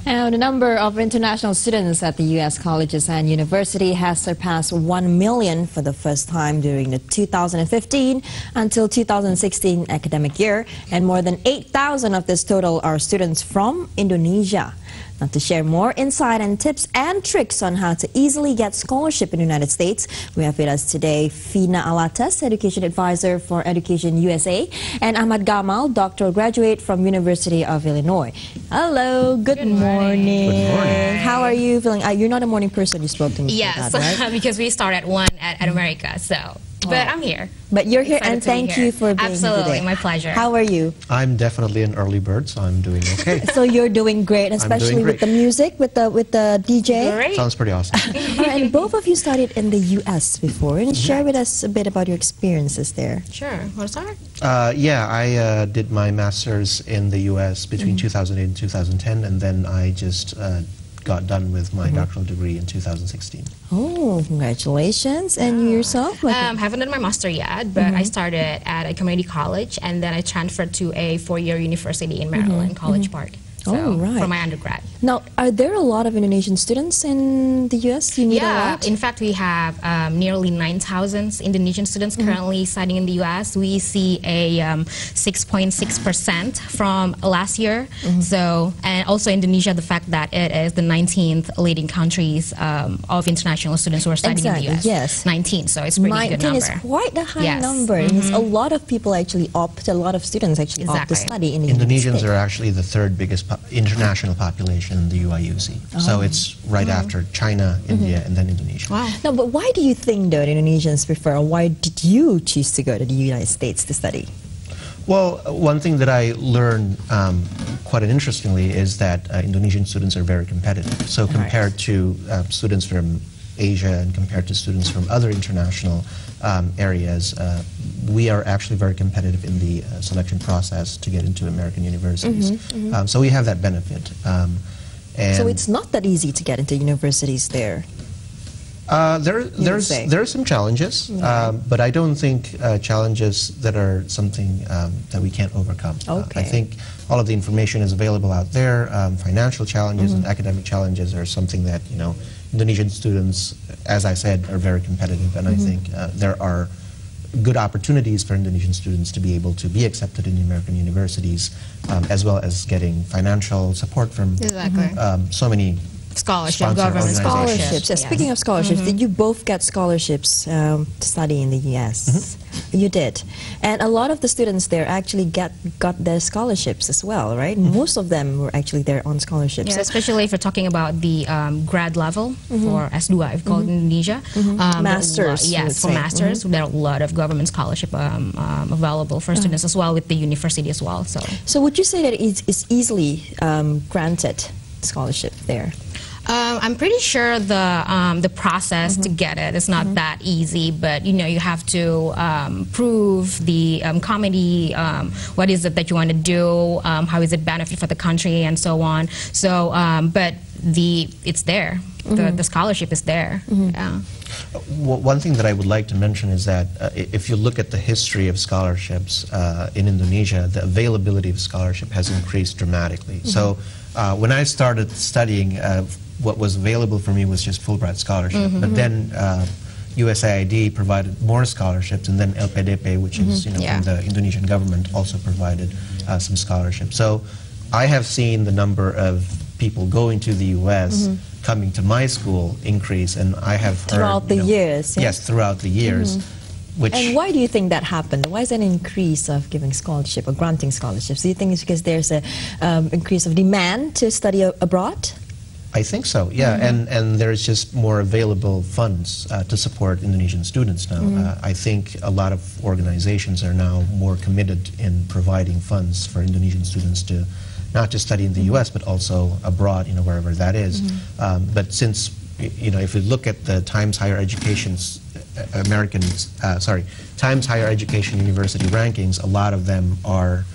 Now, the number of international students at the U.S. colleges and university has surpassed 1 million for the first time during the 2015 until 2016 academic year, and more than 8,000 of this total are students from Indonesia. Now, to share more insight and tips and tricks on how to easily get scholarship in the United States, we have with us today Fina Alatas, Education Advisor for Education USA, and Ahmad Gamal, doctoral graduate from University of Illinois. Hello, good morning. Good morning. How are you feeling? You're not a morning person, you spoke to me. Yes, that, right? because we start at 1 at Amerika, so. But I'm here. But you're here, Excited and to be thank here. you for being Absolutely, here today. my pleasure. How are you? I'm definitely an early bird, so I'm doing okay. So you're doing great, especially with the music, with the DJ. Great. Sounds pretty awesome. And both of you studied in the U.S. before, and share with us a bit about your experiences there. Sure. Want to start? Yeah, I did my master's in the U.S. between 2008 and 2010, and then I just got done with my doctoral degree in 2016. Oh, congratulations. And you yourself? Haven't done my master yet, but I started at a community college, and then I transferred to a 4-year university in Maryland, College Park. So, for my undergrad. Now, are there a lot of Indonesian students in the U.S.? You need a lot? In fact, we have nearly 9,000 Indonesian students currently studying in the U.S. We see a 6.6% from last year. So, and also Indonesia, the fact that it is the 19th leading countries of international students who are studying in the U.S. Yes. 19, so it's a pretty good number. 19 is quite a high number. It's a lot of people actually opt, a lot of students actually opt to study in the United States. Indonesians are actually the third biggest international population in the UIUC. So it's right after China, India, and then Indonesia. Wow. No, but why do you think that Indonesians prefer, or why did you choose to go to the United States to study? Well, one thing that I learned quite interestingly is that Indonesian students are very competitive. So compared to students from Asia and compared to students from other international areas, we are actually very competitive in the selection process to get into American universities. So we have that benefit. So it's not that easy to get into universities there? There are some challenges, but I don't think challenges that are something that we can't overcome. I think all of the information is available out there. Financial challenges and academic challenges are something that, you know, Indonesian students, as I said, are very competitive, and I think there are good opportunities for Indonesian students to be able to be accepted in the American universities, as well as getting financial support from so many government scholarships. Yes. Speaking of scholarships, did you both get scholarships to study in the U.S.? You did. And a lot of the students there actually got their scholarships as well, right? Most of them were actually there on scholarships. Yeah, especially if we're talking about the grad level for S2, I've called in Indonesia. Masters. Yes, for masters. There are a lot of government scholarship available for students as well, with the university as well. So would you say that it's easily granted scholarship there? I'm pretty sure the process to get it is not that easy, but you know, you have to prove the comedy, what is it that you want to do, how is it benefit for the country, and so on. So, but it's there. The scholarship is there. Yeah. One thing that I would like to mention is that if you look at the history of scholarships in Indonesia, the availability of scholarship has increased dramatically. So when I started studying, what was available for me was just Fulbright scholarship. But then USAID provided more scholarships, and then LPDP, which is from the Indonesian government, also provided some scholarships. So I have seen the number of people going to the U.S. coming to my school increase, and I have heard, throughout the years. Yes, throughout the years. And why do you think that happened? Why is there an increase of giving scholarship or granting scholarships? Do you think it's because there's an increase of demand to study abroad? I think so, yeah, and there's just more available funds to support Indonesian students now. I think a lot of organizations are now more committed in providing funds for Indonesian students to not just study in the U.S. but also abroad, wherever that is. But since, if you look at the Times Higher Education's Times Higher Education University rankings, a lot of them are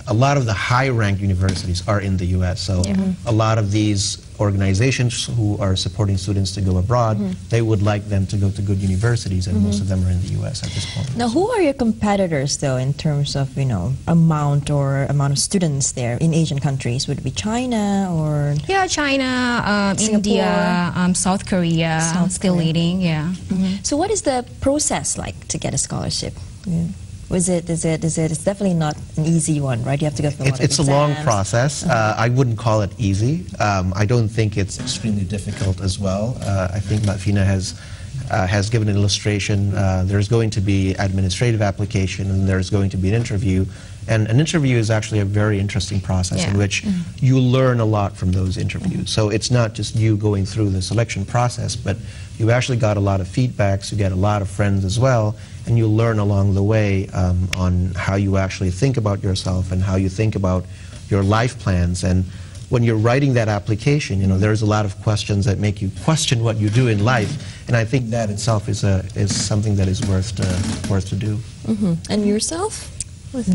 a lot of the high-ranked universities are in the U.S. So a lot of these organizations who are supporting students to go abroad, they would like them to go to good universities, and most of them are in the U.S. at this point. Now, who are your competitors, though, in terms of, amount of students there in Asian countries? Would it be China or? Yeah, China, India, South Korea, still leading, yeah. So what is the process like to get a scholarship? It's definitely not an easy one, right? You have to go through It's a long process. I wouldn't call it easy. I don't think it's extremely difficult as well. I think Fina has given an illustration. There's going to be administrative application, and there's going to be an interview. And an interview is actually a very interesting process in which you learn a lot from those interviews. So it's not just you going through the selection process, but you actually got a lot of feedbacks, you get a lot of friends as well, and you learn along the way on how you actually think about yourself and how you think about your life plans. And when you're writing that application, there's a lot of questions that make you question what you do in life, and I think that itself is something that is worth to do. And yourself?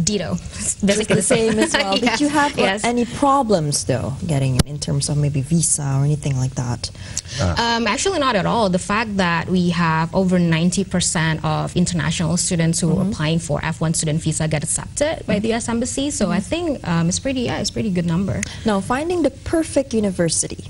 Ditto. Basically the same as well. Did you have any problems, though, getting in terms of maybe visa or anything like that? Actually, not at all. The fact that we have over 90% of international students who are applying for F1 student visa get accepted by the U.S. Embassy, so I think it's pretty good number. Now, finding the perfect university.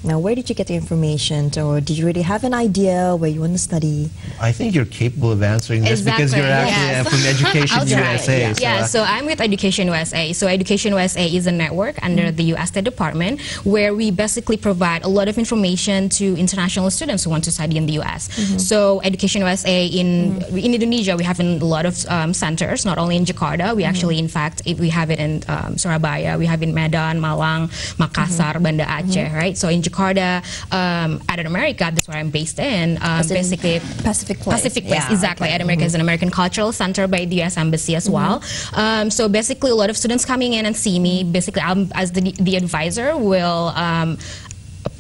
Now, where did you get the information, or did you really have an idea where you want to study? I think you're capable of answering this because you're actually from Education USA. So I'm with Education USA. So Education USA is a network under the U.S. State Department where we basically provide a lot of information to international students who want to study in the U.S. So Education USA in Indonesia, we have a lot of centers, not only in Jakarta. We actually, in fact, we have it in Surabaya, we have in Medan, Malang, Makassar, Banda Aceh, right? So in Jakarta, at Amerika, that's where I'm based in. Basically, Pacific Place. Exactly. Okay. At Amerika is an American Cultural Center by the U.S. Embassy as well. So basically, a lot of students coming in and see me. Basically, as the advisor will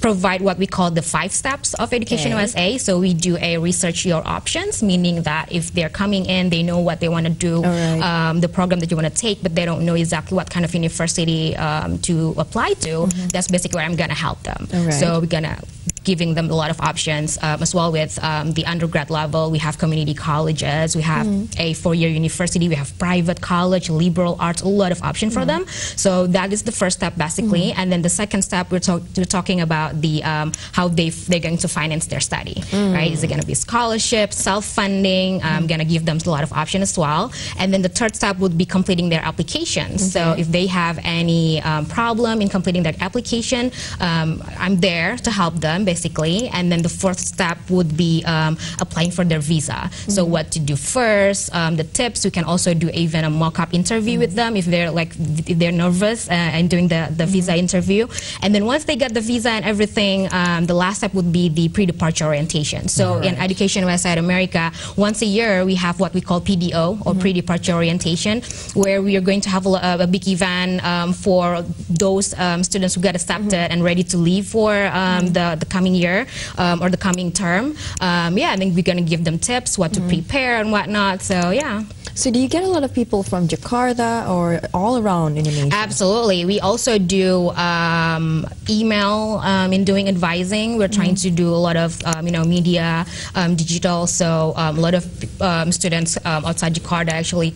provide what we call the 5 steps of Education USA. So we do a research your options, meaning that if they're coming in, they know what they want to do, the program that you want to take, but they don't know exactly what kind of university to apply to. That's basically where I'm going to help them. So we're going to giving them a lot of options as well with the undergrad level. We have community colleges, we have a 4-year university, we have private college, liberal arts, a lot of options for them. So that is the first step basically. And then the second step, we're talking about the how they're going to finance their study, right? Is it going to be scholarship, self-funding? I'm going to give them a lot of options as well. And then the third step would be completing their application. So if they have any problem in completing their application, I'm there to help them basically. And then the fourth step would be applying for their visa. So what to do first, the tips. We can also do even a mock-up interview with them if they're nervous and doing the visa interview. And then once they get the visa and everything, the last step would be the pre-departure orientation. So in Education USA Amerika, once a year we have what we call PDO or pre-departure orientation, where we are going to have a big event for those students who get accepted and ready to leave for the coming year or the coming term. Yeah, I think we're going to give them tips, what to prepare and whatnot. So yeah. So do you get a lot of people from Jakarta or all around Indonesia? Absolutely. We also do email in doing advising. We're trying to do a lot of media, digital. So a lot of students outside Jakarta actually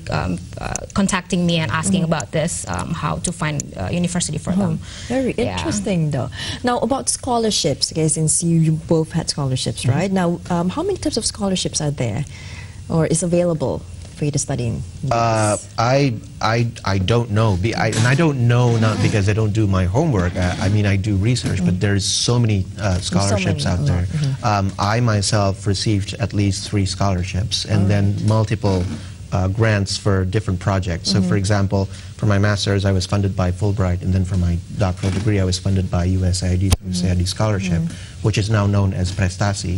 contacting me and asking about this, how to find a university for them. Very interesting though. Now about scholarships, okay, since you both had scholarships, right? Now how many types of scholarships are there or is available for you to study in? I don't know, and I don't know not because I don't do my homework. I mean, I do research, but there's so many scholarships out there. I myself received at least 3 scholarships, and then multiple grants for different projects. So, for example, for my master's, I was funded by Fulbright, and then for my doctoral degree, I was funded by USAID through USAID scholarship, which is now known as Prestasi.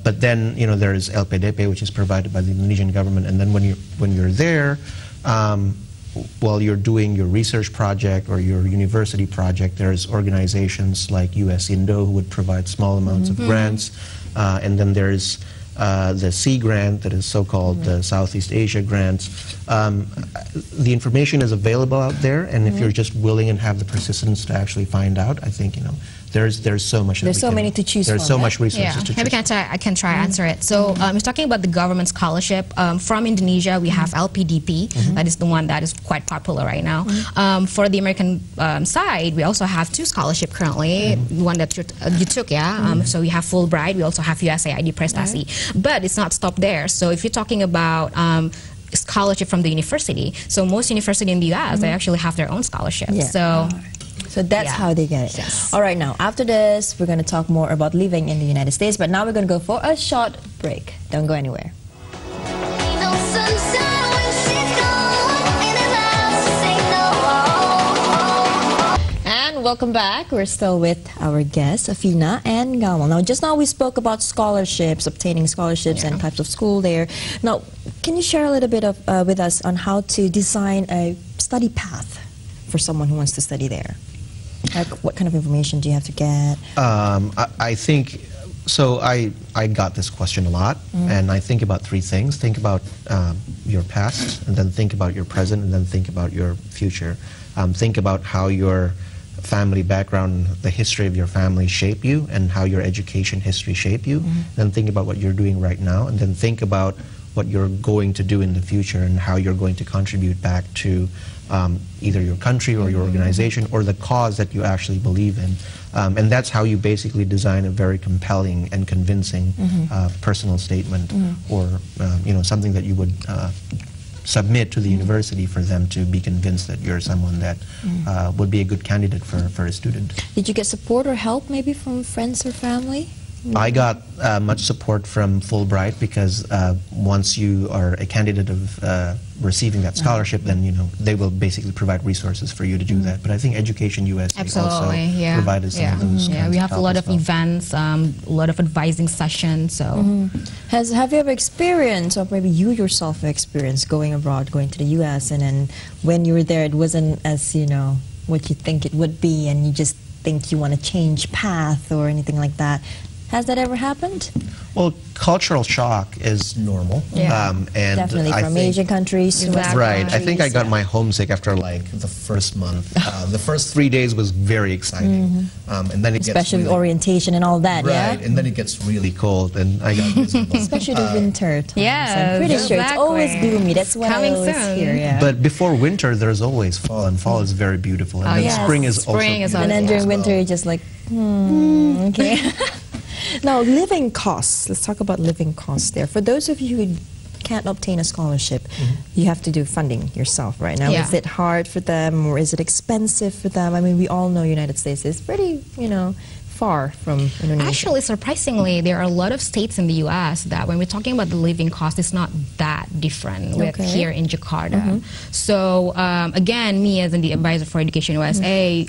But then, there is LPDP, which is provided by the Indonesian government, and then when you're there, while you're doing your research project or your university project, there's organizations like US Indo who would provide small amounts of grants, and then there's the C grant, that is so-called the Southeast Asia grants. The information is available out there, and if you're just willing and have the persistence to actually find out, I think, you know, there's so much. There's so many to choose from. There's so much resources to choose. Maybe I can try answer it. So we're talking about the government scholarship. From Indonesia, we have LPDP. That is the one that is quite popular right now. For the American side, we also have 2 scholarships currently. One that you took, so we have Fulbright. We also have USAID Prestasi. But it's not stopped there. So if you're talking about scholarship from the university, so most universities in the US, they actually have their own scholarships. So that's how they get it. Yes. All right, now after this, we're going to talk more about living in the United States. But now we're going to go for a short break. Don't go anywhere. And welcome back. We're still with our guests, Afina and Gamal. Now, just now we spoke about scholarships, obtaining scholarships and types of school there. Now, can you share a little bit with us on how to design a study path for someone who wants to study there? Like, what kind of information do you have to get? I think, so I got this question a lot, and I think about 3 things. Think about your past, and then think about your present, and then think about your future. Think about how your family background, the history of your family shape you, and how your education history shape you. Then think about what you're doing right now, and then think about what you're going to do in the future and how you're going to contribute back to either your country or your organization or the cause that you actually believe in. And that's how you basically design a very compelling and convincing personal statement or you know, something that you would submit to the university for them to be convinced that you're someone that would be a good candidate for a student. Did you get support or help maybe from friends or family? I got much support from Fulbright because once you are a candidate of receiving that scholarship, then you know they will basically provide resources for you to do that. But I think Education USA also provided some of those. We have a lot of events, a lot of advising sessions. So, have you ever experienced, or maybe you yourself experienced, going abroad, going to the U.S. and then when you were there, it wasn't as what you think it would be, and you just think you want to change path or anything like that? Has that ever happened? Well, cultural shock is normal. And definitely from Asian countries to Western countries. I think I got my homesick after like the first month. The first 3 days was very exciting. And then it especially gets really, orientation and all that, and then it gets really cold and I got miserable. Especially the winter time. Yeah, I'm pretty sure it's always gloomy. That's what I always hear. But before winter, there's always fall, and fall is very beautiful. And then spring is also beautiful. And then during winter, you're just like, okay. Now, living costs. Let's talk about living costs there. For those of you who can't obtain a scholarship, you have to do funding yourself right now. Is it hard for them, or is it expensive for them? I mean, we all know United States is pretty, far from Indonesia. Actually, surprisingly, there are a lot of states in the U.S. that when we're talking about the living cost, it's not that different with here in Jakarta. So, again, me as the advisor for Education USA,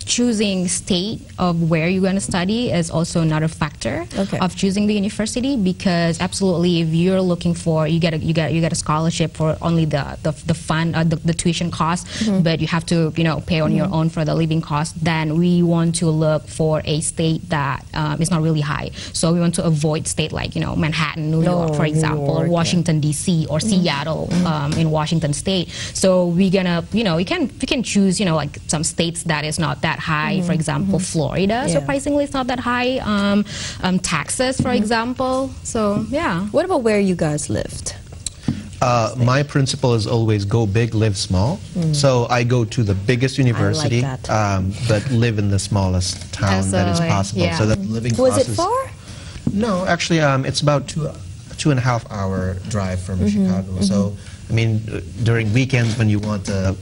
choosing state of where you're going to study is also another factor of choosing the university, because absolutely if you're looking for you get a scholarship for only the fund the tuition cost, but you have to pay on your own for the living cost, then we want to look for a state that is not really high. So we want to avoid state like Manhattan, New York, for example, or Washington D.C. or Seattle in Washington State. So we're gonna we can choose like some states that is not that high. For example, Florida, surprisingly, it's not that high. Texas, for example. So, What about where you guys lived? My principle is always go big, live small. So I go to the biggest university, but live in the smallest town that is possible. So that living cost Was it far? No, actually, it's about 2.5 hour drive from Chicago. So, I mean, during weekends when you want to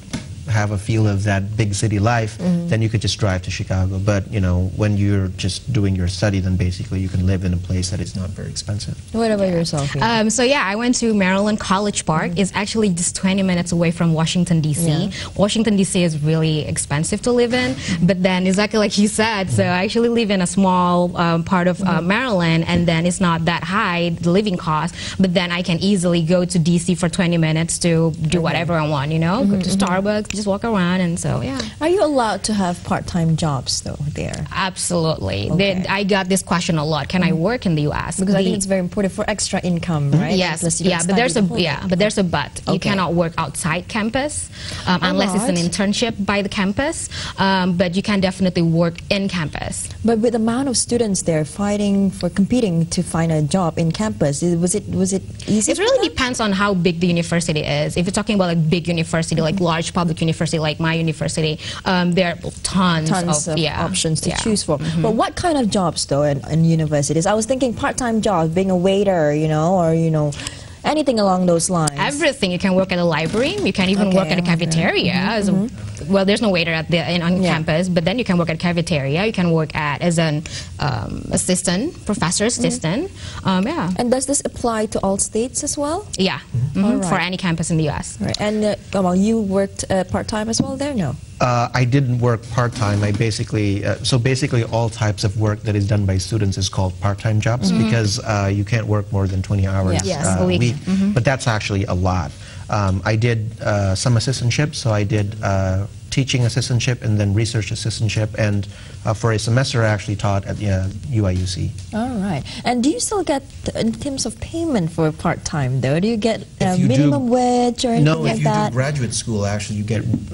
have a feel of that big city life, then you could just drive to Chicago. But when you're just doing your study, then basically you can live in a place that is not very expensive. What about yourself? So I went to Maryland College Park. It's actually just 20 minutes away from Washington D.C. Washington D.C. is really expensive to live in, but then exactly like you said, so I actually live in a small part of Maryland, and then it's not that high, the living cost, but then I can easily go to D.C. for 20 minutes to do whatever I want, go to Starbucks, just walk around, and so yeah. Are you allowed to have part-time jobs though there? Absolutely. Okay. I got this question a lot. Can I work in the U.S.? Because I think it's very important for extra income, right? Yes, but there's a but. You cannot work outside campus unless it's an internship by the campus. But you can definitely work in campus. But with the amount of students there competing to find a job in campus, was it easy? It really depends on how big the university is. If you're talking about like big university, like large public university, like my university, there are tons of options to choose from. But what kind of jobs though in universities? I was thinking part-time jobs, being a waiter, or anything along those lines. Everything. You can work at a library. You can even work at a cafeteria. Well, there's no waiter on campus, but then you can work at a cafeteria. You can work as an professor assistant. And does this apply to all states as well? Yeah, for any campus in the U.S. Right. And you worked part-time as well there? No. I didn't work part-time. I basically all types of work that is done by students is called part-time jobs because you can't work more than 20 hours a week. But that's actually a lot. I did some assistantships, so I did teaching assistantship and then research assistantship, and for a semester I actually taught at UIUC. All right. And do you still get, in terms of payment for part-time though, do you get minimum wage or anything like that? No, if you do graduate school, actually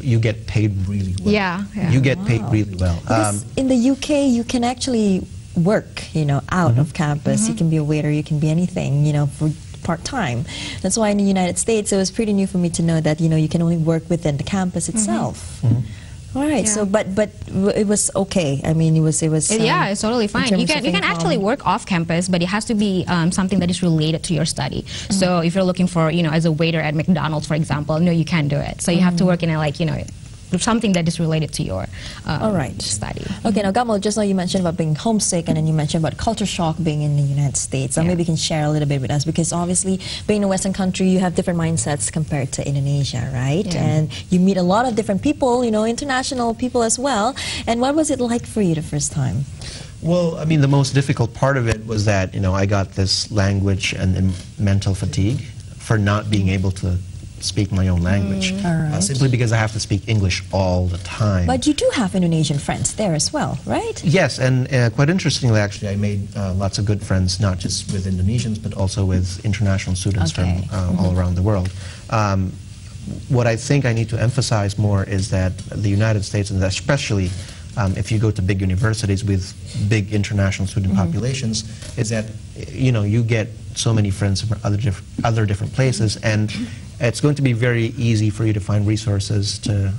you get paid really well. Yeah. You get paid really well. Because in the UK you can actually work, out of campus. You can be a waiter, you can be anything, for part-time. That's why in the United States it was pretty new for me to know that you can only work within the campus itself. All right. So but it was okay. I mean, it was yeah, it's totally fine. You can actually work off campus, but it has to be something that is related to your study. So if you're looking for as a waiter at McDonald's, for example, no, you can't do it. So you have to work in a something that is related to your study. Okay, now Gamal, just now you mentioned about being homesick, and then you mentioned about culture shock being in the United States. So maybe you can share a little bit with us, because obviously being in a Western country, you have different mindsets compared to Indonesia, right? Yeah. And you meet a lot of different people, international people as well. And what was it like for you the first time? Well, I mean, the most difficult part of it was that, I got this language and mental fatigue for not being able to speak my own language, simply because I have to speak English all the time. But you do have Indonesian friends there as well, right? Yes, and quite interestingly, actually, I made lots of good friends, not just with Indonesians, but also with international students from all around the world. What I think I need to emphasize more is that the United States, and especially if you go to big universities with big international student populations, is that you get so many friends from other different places, and it's going to be very easy for you to find resources to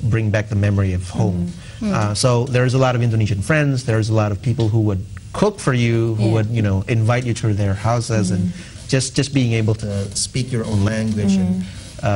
bring back the memory of home. So there's a lot of Indonesian friends. There's a lot of people who would cook for you, who would invite you to their houses, and just being able to speak your own language and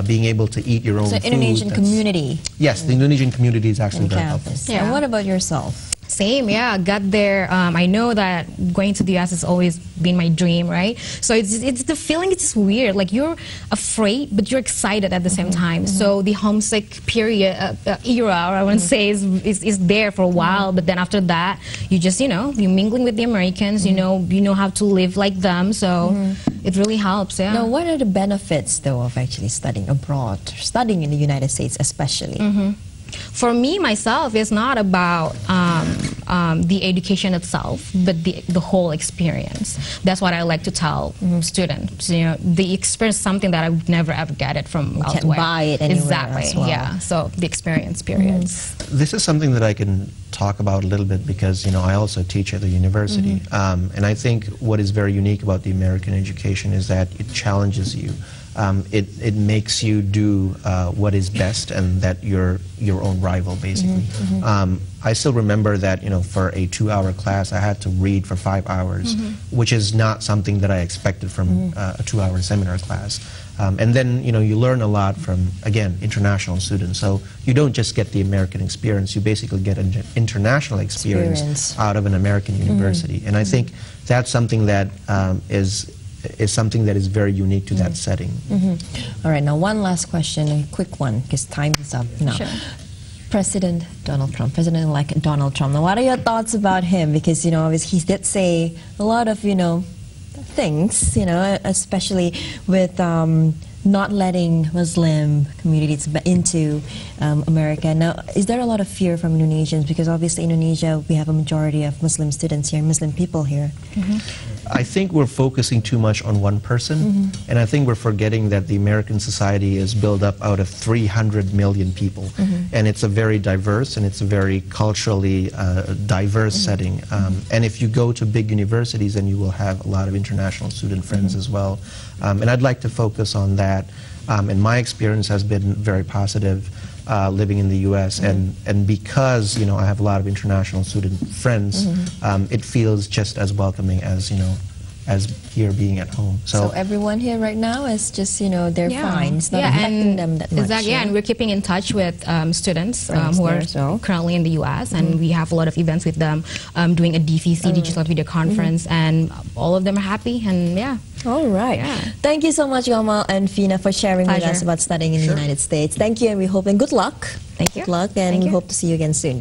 being able to eat your own food. So Indonesian community. Yes, the Indonesian community is actually very helpful. Yeah. And what about yourself? Same, yeah. Got there. I know that going to the U.S. has always been my dream, right? So it's the feeling. It's just weird. Like you're afraid, but you're excited at the same time. So the homesick period era, or I want to say, is there for a while. But then after that, you just you're mingling with the Americans. You know how to live like them. So it really helps. Yeah. Now, what are the benefits though of actually studying abroad, studying in the United States, especially? For me, myself, it's not about the education itself, but the whole experience. That's what I like to tell students. The experience is something that I would never ever get it from elsewhere. You can't buy it anywhere. Exactly. As well. Yeah. So the experience periods. This is something that I can talk about a little bit because I also teach at the university, and I think what is very unique about the American education is that it challenges you. It makes you do what is best, and that you're your own rival, basically. I still remember that, for a 2-hour class, I had to read for 5 hours, which is not something that I expected from a 2-hour seminar class. And then, you learn a lot from, again, international students. So you don't just get the American experience, you basically get an international experience out of an American university. And I think that's something that is something that is very unique to that setting. All right, now one last question, a quick one, because time is up now. Sure. President Donald Trump, President-elect Donald Trump. Now, what are your thoughts about him? Because, obviously he did say a lot of, things, especially with not letting Muslim communities into America. Now, is there a lot of fear from Indonesians? Because obviously Indonesia, we have a majority of Muslim students here, Muslim people here. I think we're focusing too much on one person, and I think we're forgetting that the American society is built up out of 300 million people, and it's a very diverse and it's a very culturally diverse setting. And if you go to big universities, then you will have a lot of international student friends as well. And I'd like to focus on that. And my experience has been very positive. Living in the U.S. and because I have a lot of international student friends, it feels just as welcoming as as here being at home. So everyone here right now is just they're fine. It's not affecting them that much. Exactly. Yeah, and we're keeping in touch with students who are currently in the U.S. and we have a lot of events with them, doing a DVC digital video conference, and all of them are happy. And all right. Thank you so much, Gamal and Fina, for sharing with us about studying in the United States. Thank you, and we hope and good luck. Thank you. Good luck, and we hope to see you again soon.